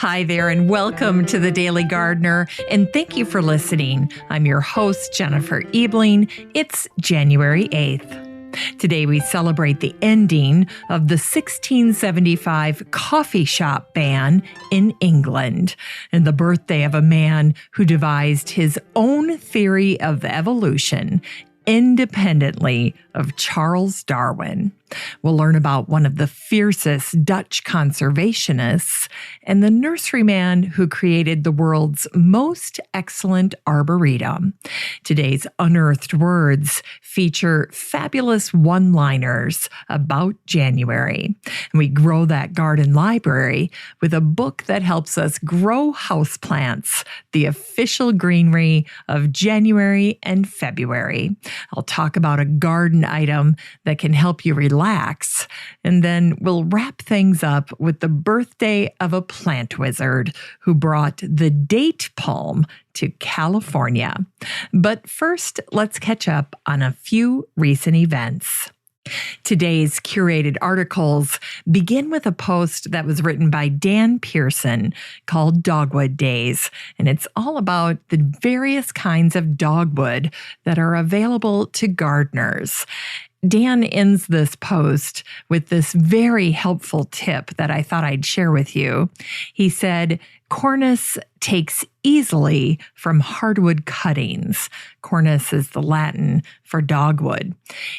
Hi there, and welcome to the Daily Gardener, and thank you for listening. I'm your host, Jennifer Ebling. It's January 8th. Today we celebrate the ending of the 1675 coffee shop ban in England and the birthday of a man who devised his own theory of evolution independently of Charles Darwin. We'll learn about one of the fiercest Dutch conservationists and the nurseryman who created the world's most excellent arboretum. Today's Unearthed Words feature fabulous one-liners about January. And we grow that garden library with a book that helps us grow houseplants, the official greenery of January and February. I'll talk about a garden item that can help you relax, and then we'll wrap things up with the birthday of a plant wizard who brought the date palm to California. But first, let's catch up on a few recent events. Today's curated articles begin with a post that was written by Dan Pearson called Dogwood Days, and it's all about the various kinds of dogwood that are available to gardeners. Dan ends this post with this very helpful tip that I thought I'd share with you. He said, cornice takes easily from hardwood cuttings. Cornice is the Latin for dogwood.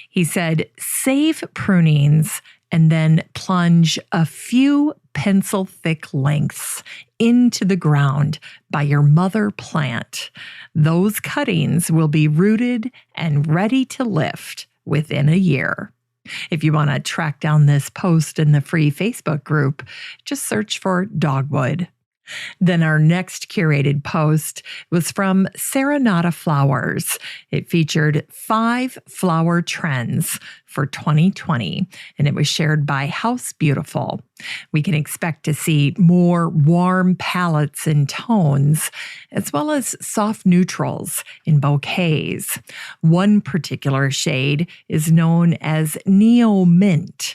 He said, save prunings and then plunge a few pencil-thick lengths into the ground by your mother plant. Those cuttings will be rooted and ready to lift within a year. If you want to track down this post in the free Facebook group, just search for Dogwood. Then our next curated post was from Serenata Flowers. It featured 5 flower trends for 2020, and it was shared by House Beautiful. We can expect to see more warm palettes and tones, as well as soft neutrals in bouquets. One particular shade is known as Neo Mint.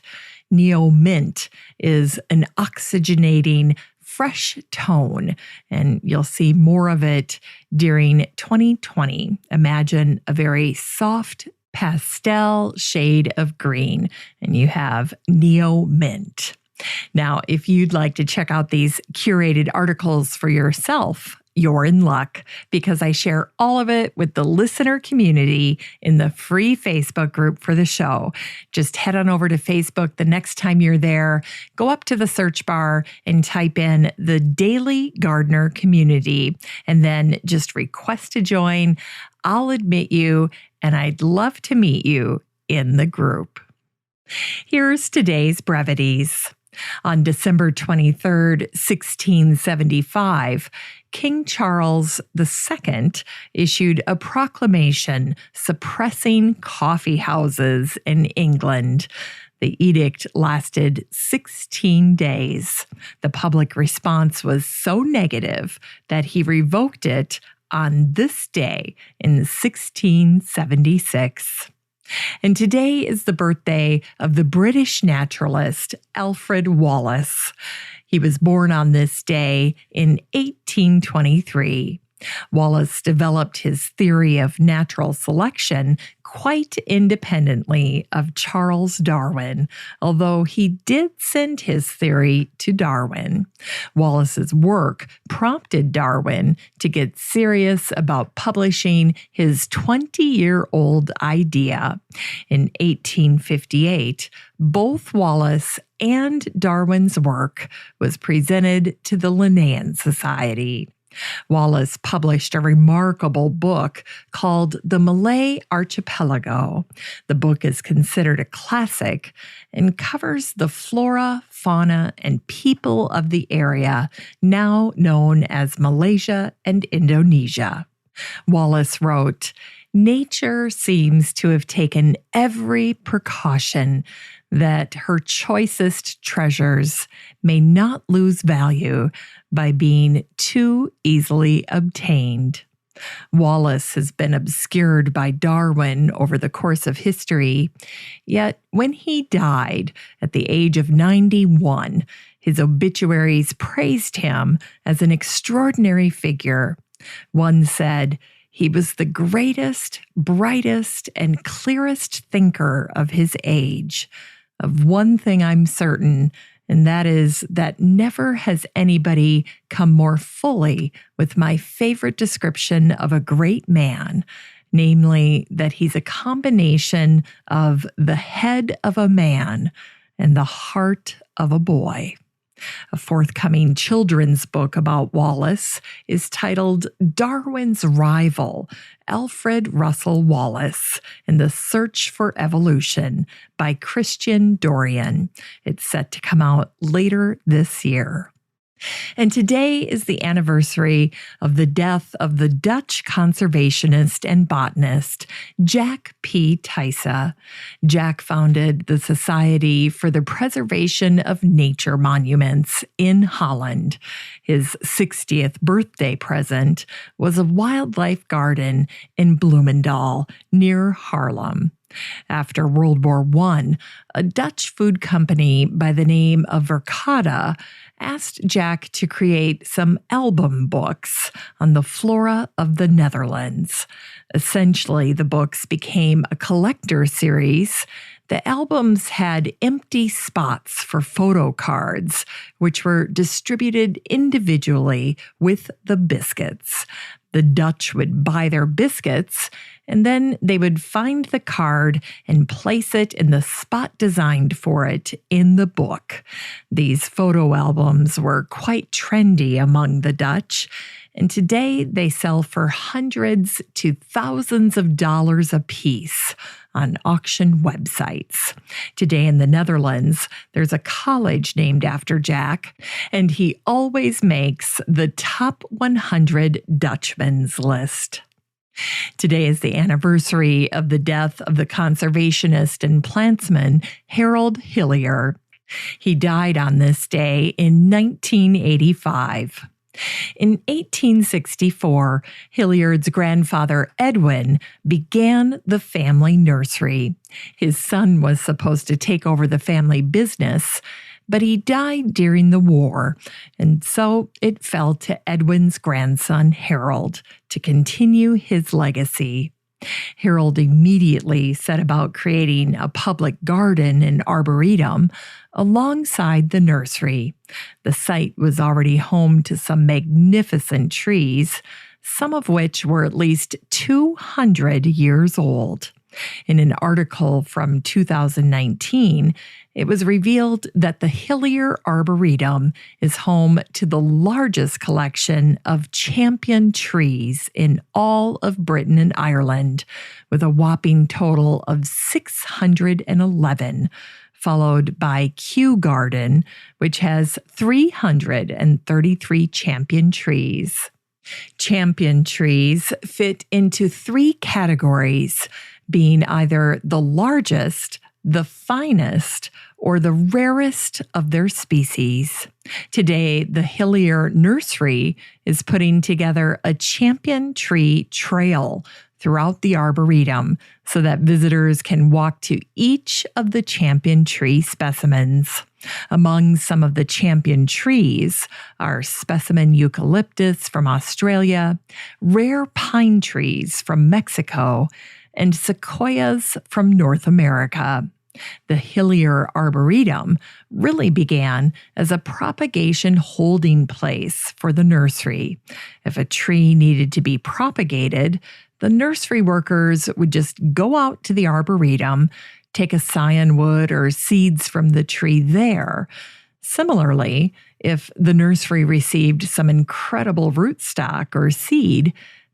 Neo Mint is an oxygenating fresh tone, and you'll see more of it during 2020. Imagine a very soft pastel shade of green, and you have Neo Mint. Now, if you'd like to check out these curated articles for yourself, you're in luck, because I share all of it with the listener community in the free Facebook group for the show. Just head on over to Facebook the next time you're there, go up to the search bar and type in the Daily Gardener Community, and then just request to join. I'll admit you, and I'd love to meet you in the group. Here's today's brevities. On December 23rd, 1675, King Charles II issued a proclamation suppressing coffee houses in England. The edict lasted 16 days. The public response was so negative that he revoked it on this day in 1676. And today is the birthday of the British naturalist Alfred Wallace. He was born on this day in 1823. Wallace developed his theory of natural selection quite independently of Charles Darwin, although he did send his theory to Darwin. Wallace's work prompted Darwin to get serious about publishing his 20-year-old idea. In 1858, both Wallace and Darwin's work was presented to the Linnean Society. Wallace published a remarkable book called The Malay Archipelago. The book is considered a classic and covers the flora, fauna, and people of the area now known as Malaysia and Indonesia. Wallace wrote, "Nature seems to have taken every precaution that her choicest treasures may not lose value by being too easily obtained. Wallace has been obscured by Darwin over the course of history, yet when he died at the age of 91, his obituaries praised him as an extraordinary figure. One said, "He was the greatest, brightest, and clearest thinker of his age. Of one thing I'm certain, and that is that never has anybody come more fully with my favorite description of a great man, namely that he's a combination of the head of a man and the heart of a boy." A forthcoming children's book about Wallace is titled Darwin's Rival, Alfred Russel Wallace and the Search for Evolution by Christian Dorian. It's set to come out later this year. And today is the anniversary of the death of the Dutch conservationist and botanist Jack P. Thijssen. Jack founded the Society for the Preservation of Nature Monuments in Holland. His 60th birthday present was a wildlife garden in Bloemendaal near Haarlem. After World War I, a Dutch food company by the name of Verkade asked Jack to create some album books on the flora of the Netherlands. Essentially, the books became a collector series. The albums had empty spots for photo cards, which were distributed individually with the biscuits. The Dutch would buy their biscuits, and then they would find the card and place it in the spot designed for it in the book. These photo albums were quite trendy among the Dutch, and today they sell for hundreds to thousands of dollars a piece on auction websites. Today in the Netherlands, there's a college named after Jack, and he always makes the top 100 Dutchman's list. Today is the anniversary of the death of the conservationist and plantsman Harold Hillier. He died on this day in 1985. In 1864, Hilliard's grandfather Edwin began the family nursery. His son was supposed to take over the family business, but he died during the war, and so it fell to Edwin's grandson Harold to continue his legacy. Harold immediately set about creating a public garden and arboretum alongside the nursery. The site was already home to some magnificent trees, some of which were at least 200 years old. In an article from 2019, it was revealed that the Hillier Arboretum is home to the largest collection of champion trees in all of Britain and Ireland, with a whopping total of 611, followed by Kew Garden, which has 333 champion trees. Champion trees fit into three categories, being either the largest, the finest, or the rarest of their species. Today, the Hillier Nursery is putting together a champion tree trail throughout the Arboretum so that visitors can walk to each of the champion tree specimens. Among some of the champion trees are specimen eucalyptus from Australia, rare pine trees from Mexico, and sequoias from North America. The Hillier Arboretum really began as a propagation holding place for the nursery. If a tree needed to be propagated, the nursery workers would just go out to the Arboretum, take a scion wood or seeds from the tree there. Similarly, if the nursery received some incredible rootstock or seed,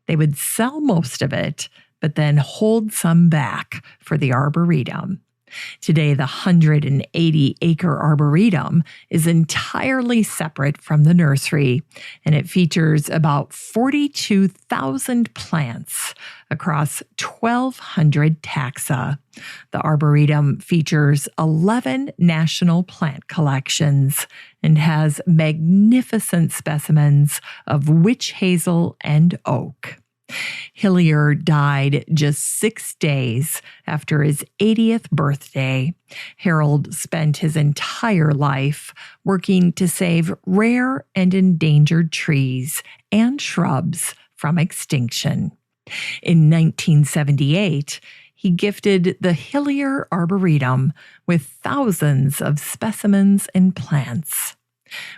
they would sell most of it, but then hold some back for the Arboretum. Today, the 180-acre Arboretum is entirely separate from the nursery, and it features about 42,000 plants across 1,200 taxa. The Arboretum features 11 national plant collections and has magnificent specimens of witch hazel and oak. Hillier died just 6 days after his 80th birthday. Harold spent his entire life working to save rare and endangered trees and shrubs from extinction. In 1978, he gifted the Hillier Arboretum with thousands of specimens and plants.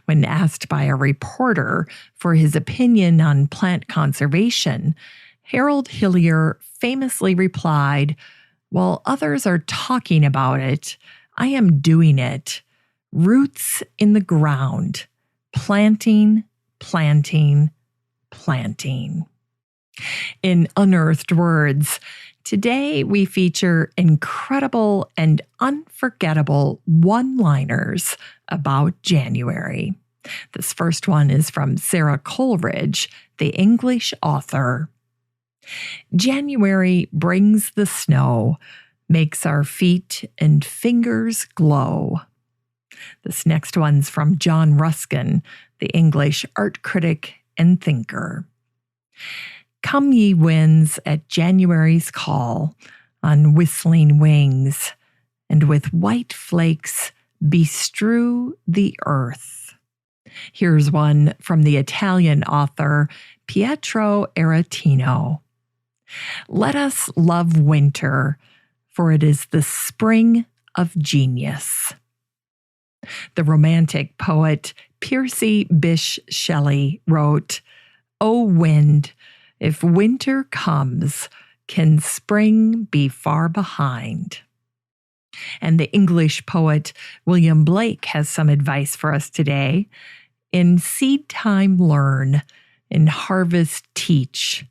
When asked by a reporter for his opinion on plant conservation, Harold Hillier famously replied, "While others are talking about it, I am doing it. Roots in the ground. Planting, planting, planting." In Unearthed Words, today we feature incredible and unforgettable one-liners about January. This first one is from Sarah Coleridge, the English author. "January brings the snow, makes our feet and fingers glow." This next one's from John Ruskin, the English art critic and thinker. "Come ye winds at January's call, on whistling wings, and with white flakes bestrew the earth." Here's one from the Italian author Pietro Aretino. "Let us love winter, for it is the spring of genius." The Romantic poet Percy Bysshe Shelley wrote, "O wind, if winter comes, can spring be far behind?" And the English poet William Blake has some advice for us today. "In seed time learn, in harvest teach,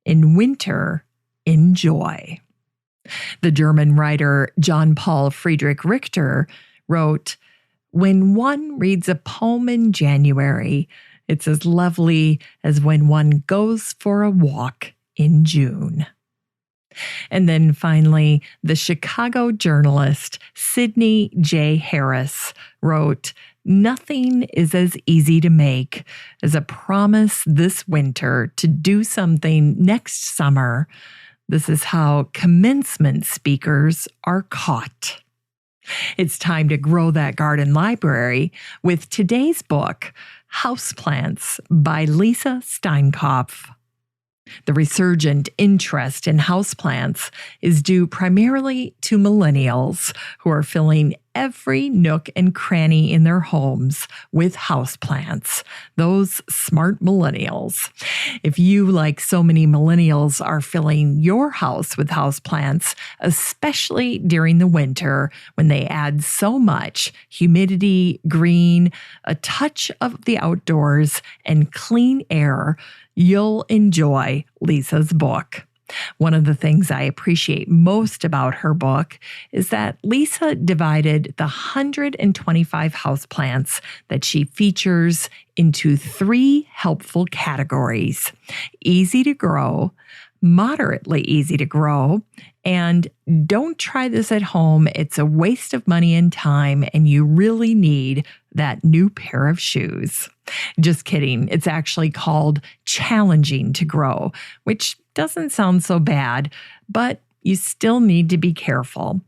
in winter enjoy." The German writer John Paul Friedrich Richter wrote, "When one reads a poem in January, it's as lovely as when one goes for a walk in June." And then finally, the Chicago journalist Sidney J. Harris wrote, "Nothing is as easy to make as a promise this winter to do something next summer. This is how commencement speakers are caught." It's time to grow that garden library with today's book, Houseplants by Lisa Steinkopf. The resurgent interest in houseplants is due primarily to millennials who are filling every nook and cranny in their homes with houseplants, those smart millennials. If you, like so many millennials, are filling your house with houseplants, especially during the winter when they add so much humidity, green, a touch of the outdoors, and clean air, you'll enjoy Lisa's book. One of the things I appreciate most about her book is that Lisa divided the 125 houseplants that she features into 3 helpful categories: easy to grow, moderately easy to grow, and don't try this at home. It's a waste of money and time, and you really need that new pair of shoes. Just kidding. It's actually called challenging to grow, which doesn't sound so bad, but you still need to be careful.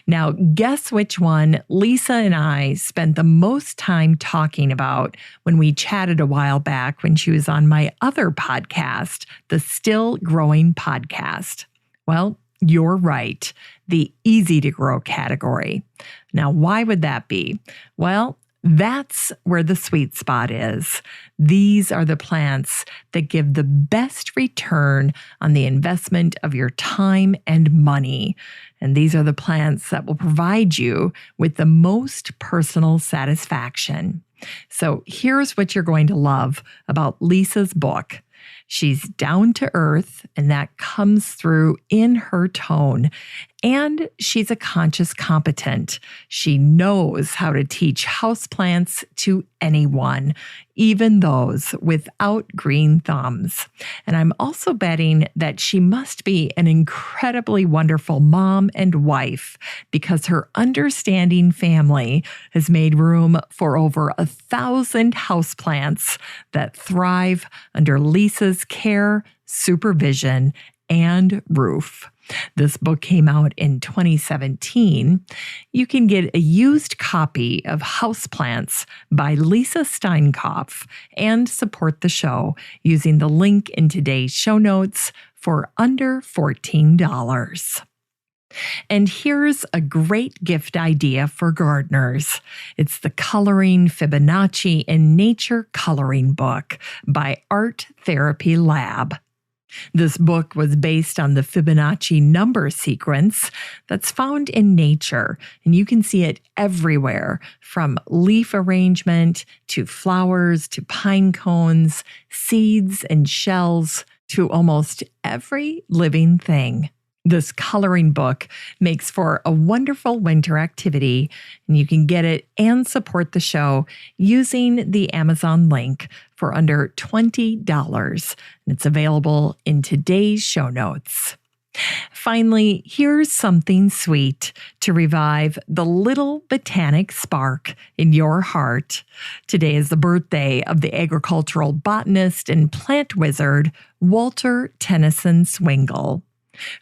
Now, guess which one Lisa and I spent the most time talking about when we chatted a while back when she was on my other podcast, the Still Growing podcast. Well, you're right, the easy to grow category. Now, why would that be? Well, that's where the sweet spot is. These are the plants that give the best return on the investment of your time and money. And these are the plants that will provide you with the most personal satisfaction. So here's what you're going to love about Lisa's book. She's down to earth, and that comes through in her tone. And she's a conscious competent. She knows how to teach houseplants to anyone, even those without green thumbs. And I'm also betting that she must be an incredibly wonderful mom and wife, because her understanding family has made room for over 1,000 houseplants that thrive under Lisa's care, supervision, and roof. This book came out in 2017. You can get a used copy of Houseplants by Lisa Steinkopf and support the show using the link in today's show notes for under $14. And here's a great gift idea for gardeners. It's the Coloring Fibonacci in Nature coloring book by Art Therapy Lab. This book was based on the Fibonacci number sequence that's found in nature, and you can see it everywhere, from leaf arrangement to flowers to pine cones, seeds and shells, to almost every living thing. This coloring book makes for a wonderful winter activity, and you can get it and support the show using the Amazon link for under $20. And it's available in today's show notes. Finally, here's something sweet to revive the little botanic spark in your heart. Today is the birthday of the agricultural botanist and plant wizard, Walter Tennyson Swingle,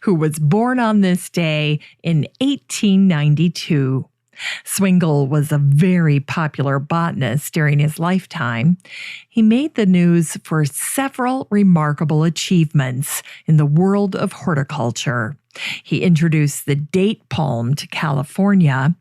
who was born on this day in 1892. Swingle was a very popular botanist during his lifetime. He made the news for several remarkable achievements in the world of horticulture. He introduced the date palm to California,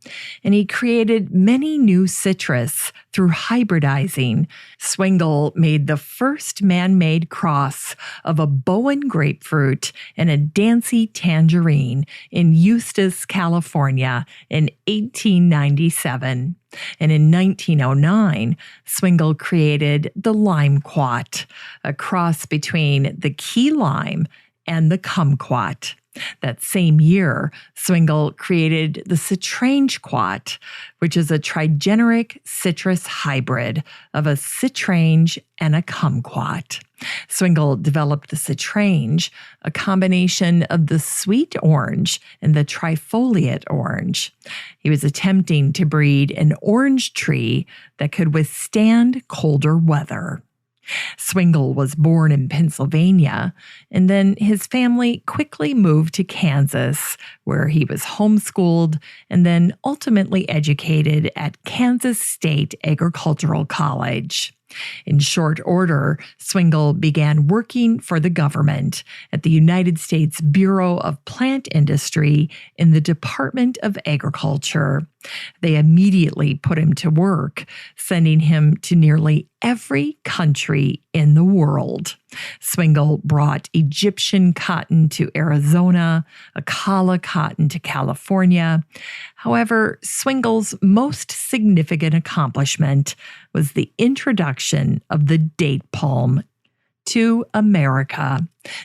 and he created many new citrus through hybridizing. Swingle made the first man-made cross of a Bowen grapefruit and a Dancy tangerine in Eustis, California in 1897. And in 1909, Swingle created the limequat, a cross between the key lime and the kumquat. That same year, Swingle created the citrangequat, which is a trigeneric citrus hybrid of a citrange and a kumquat. Swingle developed the citrange, a combination of the sweet orange and the trifoliate orange. He was attempting to breed an orange tree that could withstand colder weather. Swingle was born in Pennsylvania, and then his family quickly moved to Kansas, where he was homeschooled and then ultimately educated at Kansas State Agricultural College. In short order, Swingle began working for the government at the United States Bureau of Plant Industry in the Department of Agriculture. They immediately put him to work, sending him to nearly every country in the world. Swingle brought Egyptian cotton to Arizona, Akala cotton to California. However, Swingle's most significant accomplishment was the introduction of the date palm to America.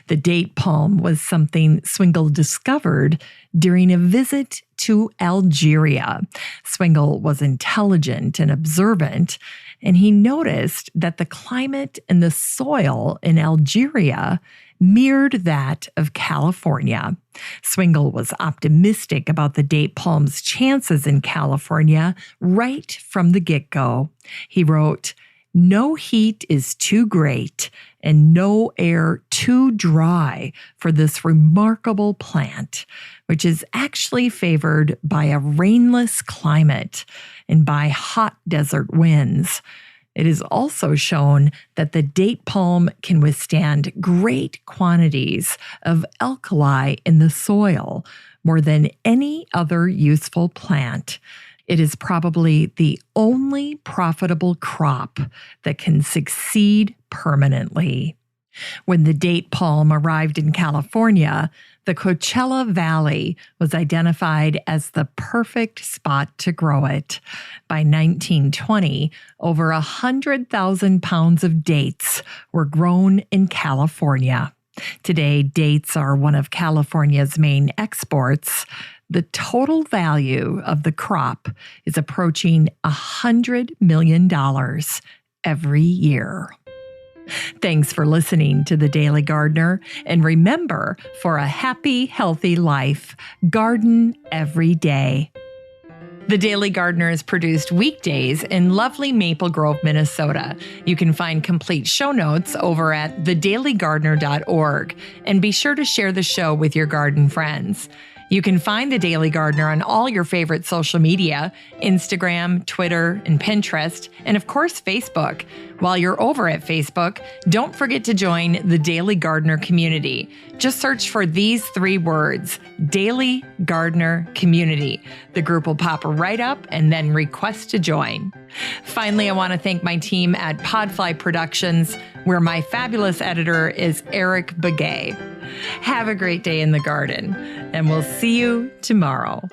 The date palm was something Swingle discovered during a visit to Algeria. Swingle was intelligent and observant, and he noticed that the climate and the soil in Algeria mirrored that of California. Swingle was optimistic about the date palm's chances in California right from the get-go. He wrote, "No heat is too great and no air too dry for this remarkable plant, which is actually favored by a rainless climate and by hot desert winds. It is also shown that the date palm can withstand great quantities of alkali in the soil, more than any other useful plant. It is probably the only profitable crop that can succeed permanently." When the date palm arrived in California, the Coachella Valley was identified as the perfect spot to grow it. By 1920, over 100,000 pounds of dates were grown in California. Today, dates are one of California's main exports. The total value of the crop is approaching $100 million every year. Thanks for listening to The Daily Gardener, and remember, for a happy, healthy life, garden every day. The Daily Gardener is produced weekdays in lovely Maple Grove, Minnesota. You can find complete show notes over at thedailygardener.org, and be sure to share the show with your garden friends. You can find The Daily Gardener on all your favorite social media, Instagram, Twitter, and Pinterest, and of course, Facebook. While you're over at Facebook, don't forget to join the Daily Gardener community. Just search for these 3 words, Daily Gardener Community. The group will pop right up, and then request to join. Finally, I want to thank my team at Podfly Productions, where my fabulous editor is Eric Begay. Have a great day in the garden, and we'll see you tomorrow.